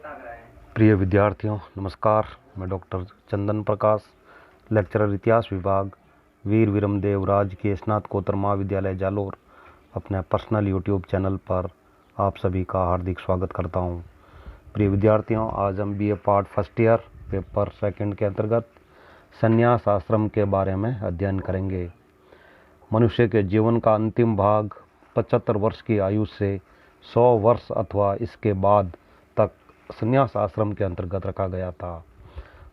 प्रिय विद्यार्थियों नमस्कार। मैं डॉक्टर चंदन प्रकाश, लेक्चरर इतिहास विभाग, वीर विरमदेव राजकीय स्नातकोत्तर महाविद्यालय जालोर, अपने पर्सनल यूट्यूब चैनल पर आप सभी का हार्दिक स्वागत करता हूं। प्रिय विद्यार्थियों, आज हम BA part first year paper second के अंतर्गत संन्यास आश्रम के बारे में अध्ययन करेंगे। मनुष्य के जीवन का अंतिम भाग 75 वर्ष की आयु से 100 वर्ष अथवा इसके बाद तक संन्यास आश्रम के अंतर्गत रखा गया था।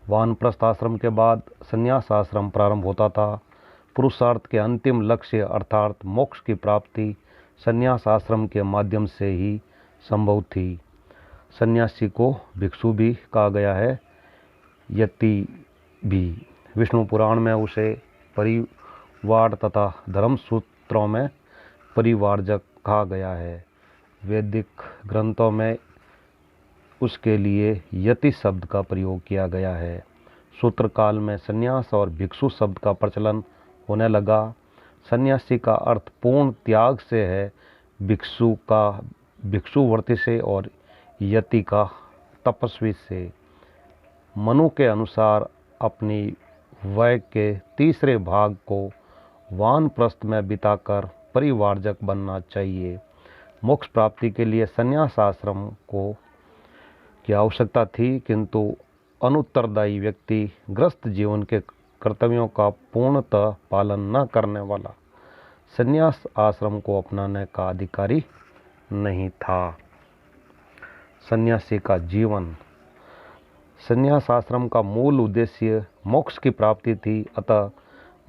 वानप्रस्थ आश्रम के बाद संन्यास आश्रम प्रारंभ होता था। पुरुषार्थ के अंतिम लक्ष्य अर्थात मोक्ष की प्राप्ति संन्यास आश्रम के माध्यम से ही संभव थी। सन्यासी को भिक्षु भी कहा गया है, यति भी। विष्णु पुराण में उसे परिवार तथा धर्म सूत्रों में परिवारजक कहा गया है। वैदिक ग्रंथों में उसके लिए यति शब्द का प्रयोग किया गया है। सूत्र काल में संन्यास और भिक्षु शब्द का प्रचलन होने लगा। सन्यासी का अर्थ पूर्ण त्याग से है, भिक्षु का भिक्षुवर्ती से और यति का तपस्वी से। मनु के अनुसार अपनी वय के तीसरे भाग को वानप्रस्थ में बिताकर परिवारजक बनना चाहिए। मोक्ष प्राप्ति के लिए संन्यास आश्रम को की आवश्यकता थी, किंतु अनुत्तरदायी व्यक्ति ग्रस्त जीवन के कर्तव्यों का पूर्णतः पालन न करने वाला संन्यास आश्रम को अपनाने का अधिकारी नहीं था। सन्यासी का जीवन। संन्यास आश्रम का मूल उद्देश्य मोक्ष की प्राप्ति थी, अतः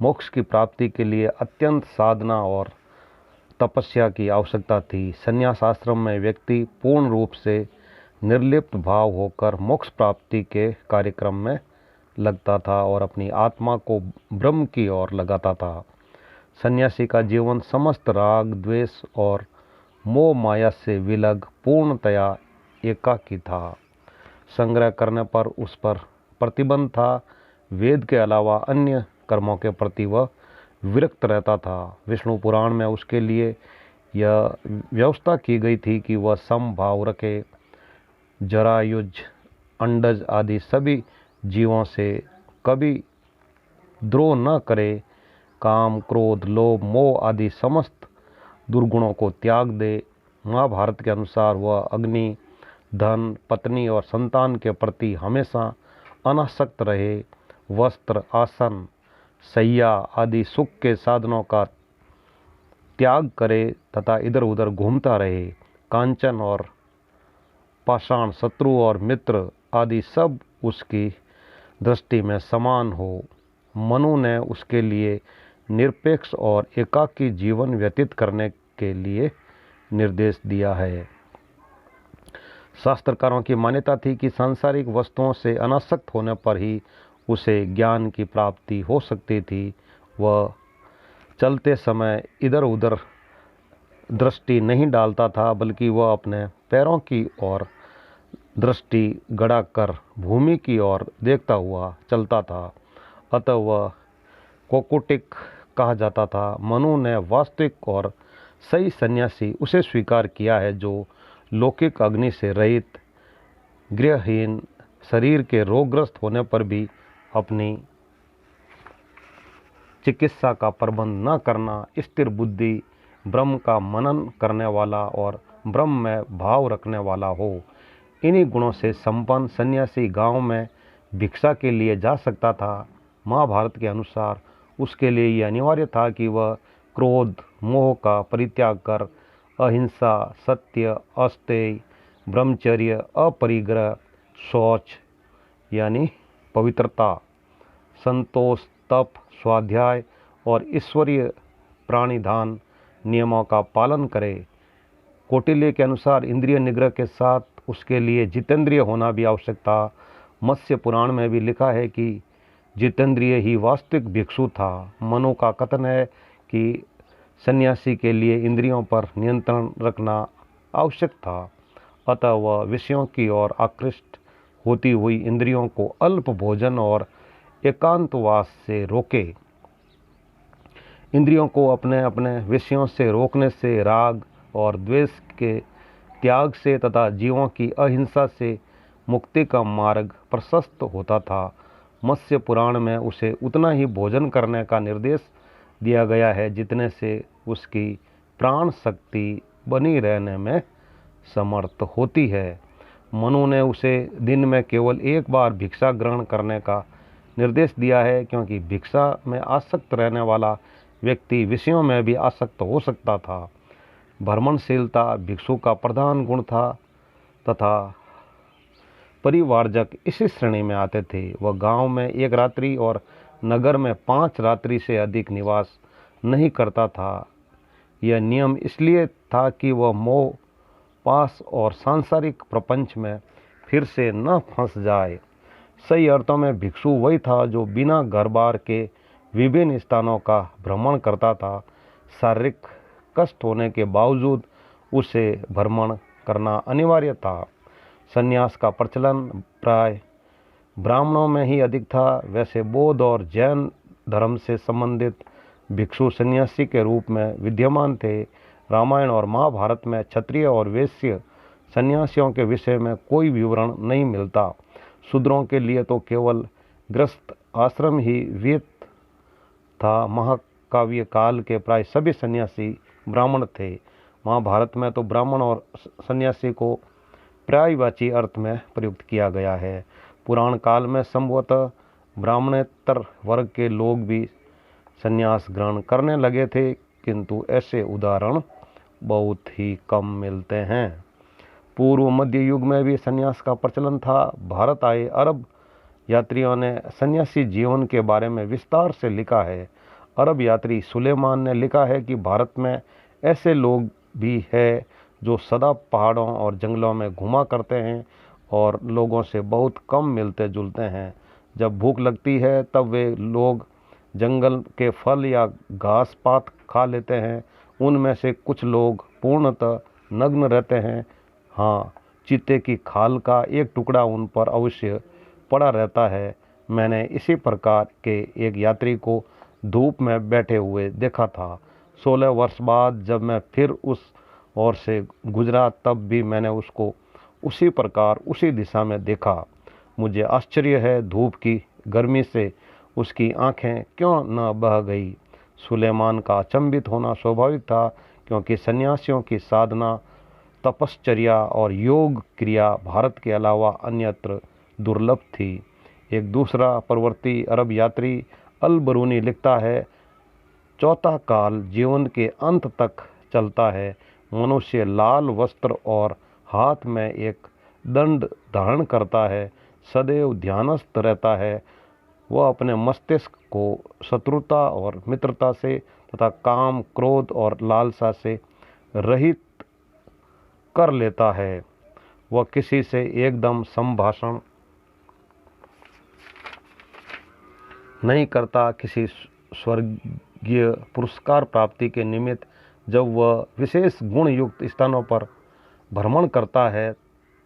मोक्ष की प्राप्ति के लिए अत्यंत साधना और तपस्या की आवश्यकता थी। संन्यास आश्रम में व्यक्ति पूर्ण रूप से निर्लिप्त भाव होकर मोक्ष प्राप्ति के कार्यक्रम में लगता था और अपनी आत्मा को ब्रह्म की ओर लगाता था। सन्यासी का जीवन समस्त राग, द्वेष और मोह माया से विलग पूर्णतया एकाकी था। संग्रह करने पर उस पर प्रतिबंध था। वेद के अलावा अन्य कर्मों के प्रति वह विरक्त रहता था। विष्णु पुराण में उसके लिए यह व्यवस्था की गई थी कि वह समभाव रखे, जरायुज, अंडज आदि सभी जीवों से कभी द्रोह न करे, काम, क्रोध, लोभ, मोह आदि समस्त दुर्गुणों को त्याग दे। महाभारत के अनुसार वह अग्नि, धन, पत्नी और संतान के प्रति हमेशा अनासक्त रहे। वस्त्र, आसन, शैया आदि सुख के साधनों का त्याग करे तथा इधर उधर घूमता रहे। कांचन और पाषाण, शत्रु और मित्र आदि सब उसकी दृष्टि में समान हो। मनु ने उसके लिए निरपेक्ष और एकाकी जीवन व्यतीत करने के लिए निर्देश दिया है। शास्त्रकारों की मान्यता थी कि सांसारिक वस्तुओं से अनासक्त होने पर ही उसे ज्ञान की प्राप्ति हो सकती थी। वह चलते समय इधर उधर दृष्टि नहीं डालता था, बल्कि वह अपने पैरों की ओर दृष्टि गड़ाकर भूमि की ओर देखता हुआ चलता था, अतः वह कोकुटिक कहा जाता था। मनु ने वास्तविक और सही सन्यासी उसे स्वीकार किया है जो लौकिक अग्नि से रहित, गृहहीन, शरीर के रोगग्रस्त होने पर भी अपनी चिकित्सा का प्रबंध न करना, स्थिर बुद्धि, ब्रह्म का मनन करने वाला और ब्रह्म में भाव रखने वाला हो। इन्हीं गुणों से संपन्न सन्यासी गांव में भिक्षा के लिए जा सकता था। महाभारत के अनुसार उसके लिए यह अनिवार्य था कि वह क्रोध, मोह का परित्याग कर अहिंसा, सत्य, अस्तेय, ब्रह्मचर्य, अपरिग्रह, शौच यानी पवित्रता, संतोष, तप, स्वाध्याय और ईश्वरीय प्राणिधान नियमों का पालन करे। कौटिल्य के अनुसार इंद्रिय निग्रह के साथ उसके लिए जितेंद्रिय होना भी आवश्यक था। मत्स्य पुराण में भी लिखा है कि जितेंद्रिय ही वास्तविक भिक्षु था। मनु का कथन है कि सन्यासी के लिए इंद्रियों पर नियंत्रण रखना आवश्यक था, अतः वह विषयों की ओर आकृष्ट होती हुई इंद्रियों को अल्प भोजन और एकांतवास से रोके। इंद्रियों को अपने अपने विषयों से रोकने से, राग और द्वेष के त्याग से तथा जीवों की अहिंसा से मुक्ति का मार्ग प्रशस्त होता था। मत्स्य पुराण में उसे उतना ही भोजन करने का निर्देश दिया गया है जितने से उसकी प्राण शक्ति बनी रहने में समर्थ होती है। मनु ने उसे दिन में केवल एक बार भिक्षा ग्रहण करने का निर्देश दिया है, क्योंकि भिक्षा में आसक्त रहने वाला व्यक्ति विषयों में भी आसक्त हो सकता था। भ्रमणशीलता भिक्षु का प्रधान गुण था तथा परिवारजक इसी श्रेणी में आते थे। वह गांव में एक रात्रि और नगर में 5 रात्रि से अधिक निवास नहीं करता था। यह नियम इसलिए था कि वह मोह, पास और सांसारिक प्रपंच में फिर से न फंस जाए। सही अर्थों में भिक्षु वही था जो बिना घर बार के विभिन्न स्थानों का भ्रमण करता था। शारीरिक कष्ट होने के बावजूद उसे भ्रमण करना अनिवार्य था। संन्यास का प्रचलन प्राय ब्राह्मणों में ही अधिक था। वैसे बौद्ध और जैन धर्म से संबंधित भिक्षु सन्यासी के रूप में विद्यमान थे। रामायण और महाभारत में क्षत्रिय और वैश्य सन्यासियों के विषय में कोई विवरण नहीं मिलता। शूद्रों के लिए तो केवल गृहस्थ आश्रम ही विहित था। महाकाव्य काल के प्राय सभी सन्यासी ब्राह्मण थे। महाभारत में तो ब्राह्मण और सन्यासी को पर्यायवाची अर्थ में प्रयुक्त किया गया है। पुराण काल में संभवतः ब्राह्मणेतर वर्ग के लोग भी संन्यास ग्रहण करने लगे थे, किंतु ऐसे उदाहरण बहुत ही कम मिलते हैं। पूर्व मध्य युग में भी संन्यास का प्रचलन था। भारत आए अरब यात्रियों ने सन्यासी जीवन के बारे में विस्तार से लिखा है। अरब यात्री सुलेमान ने लिखा है कि भारत में ऐसे लोग भी हैं जो सदा पहाड़ों और जंगलों में घुमा करते हैं और लोगों से बहुत कम मिलते जुलते हैं। जब भूख लगती है तब वे लोग जंगल के फल या घास पात खा लेते हैं। उनमें से कुछ लोग पूर्णतः नग्न रहते हैं। हाँ, चीते की खाल का एक टुकड़ा उन पर अवश्य पड़ा रहता है। मैंने इसी प्रकार के एक यात्री को धूप में बैठे हुए देखा था। 16 वर्ष बाद जब मैं फिर उस ओर से गुजरा तब भी मैंने उसको उसी प्रकार उसी दिशा में देखा। मुझे आश्चर्य है धूप की गर्मी से उसकी आंखें क्यों न बह गई। सुलेमान का अचंभित होना स्वाभाविक था, क्योंकि सन्यासियों की साधना, तपश्चर्या और योग क्रिया भारत के अलावा अन्यत्र दुर्लभ थी। एक दूसरा प्रवर्ती अरब यात्री अल बरूनी लिखता है, चौथा काल जीवन के अंत तक चलता है। मनुष्य लाल वस्त्र और हाथ में एक दंड धारण करता है, सदैव ध्यानस्थ रहता है। वह अपने मस्तिष्क को शत्रुता और मित्रता से तथा काम, क्रोध और लालसा से रहित कर लेता है। वह किसी से एकदम संभाषण नहीं करता। किसी स्वर्गीय पुरस्कार प्राप्ति के निमित्त जब वह विशेष गुण युक्त स्थानों पर भ्रमण करता है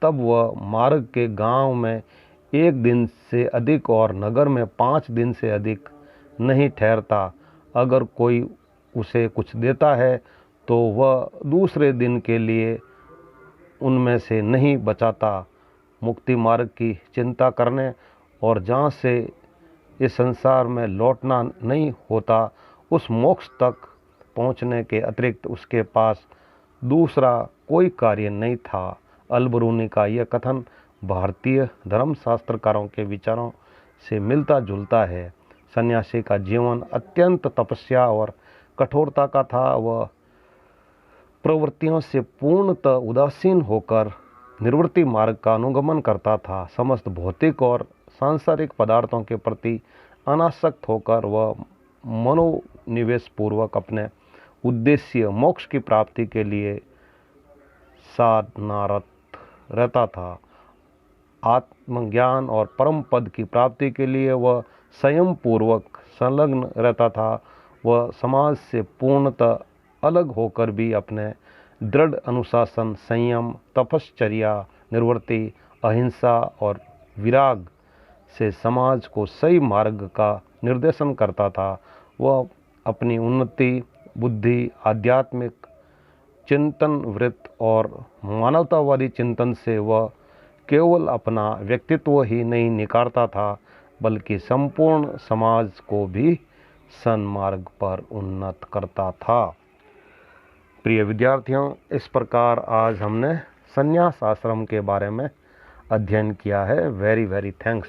तब वह मार्ग के गांव में 1 दिन से अधिक और नगर में 5 दिन से अधिक नहीं ठहरता। अगर कोई उसे कुछ देता है तो वह दूसरे दिन के लिए उनमें से नहीं बचाता। मुक्ति मार्ग की चिंता करने और जहाँ से इस संसार में लौटना नहीं होता, उस मोक्ष तक पहुँचने के अतिरिक्त उसके पास दूसरा कोई कार्य नहीं था। अल बरूनी का यह कथन भारतीय धर्मशास्त्रकारों के विचारों से मिलता जुलता है। सन्यासी का जीवन अत्यंत तपस्या और कठोरता का था। वह प्रवृत्तियों से पूर्णतः उदासीन होकर निवृत्ति मार्ग का अनुगमन करता था। समस्त भौतिक और सांसारिक पदार्थों के प्रति अनासक्त होकर वह मनोनिवेश पूर्वक अपने उद्देश्य मोक्ष की प्राप्ति के लिए साधनारत रहता था। आत्मज्ञान और परम पद की प्राप्ति के लिए वह संयम पूर्वक संलग्न रहता था। वह समाज से पूर्णतः अलग होकर भी अपने दृढ़ अनुशासन, संयम, तपश्चर्या, निर्वृत्ति, अहिंसा और विराग से समाज को सही मार्ग का निर्देशन करता था। वह अपनी उन्नति, बुद्धि, आध्यात्मिक चिंतन वृत्त और मानवतावादी चिंतन से वह केवल अपना व्यक्तित्व ही नहीं निखारता था बल्कि संपूर्ण समाज को भी सन्मार्ग पर उन्नत करता था। प्रिय विद्यार्थियों, इस प्रकार आज हमने संन्यास आश्रम के बारे में अध्ययन किया है। Very very thanks.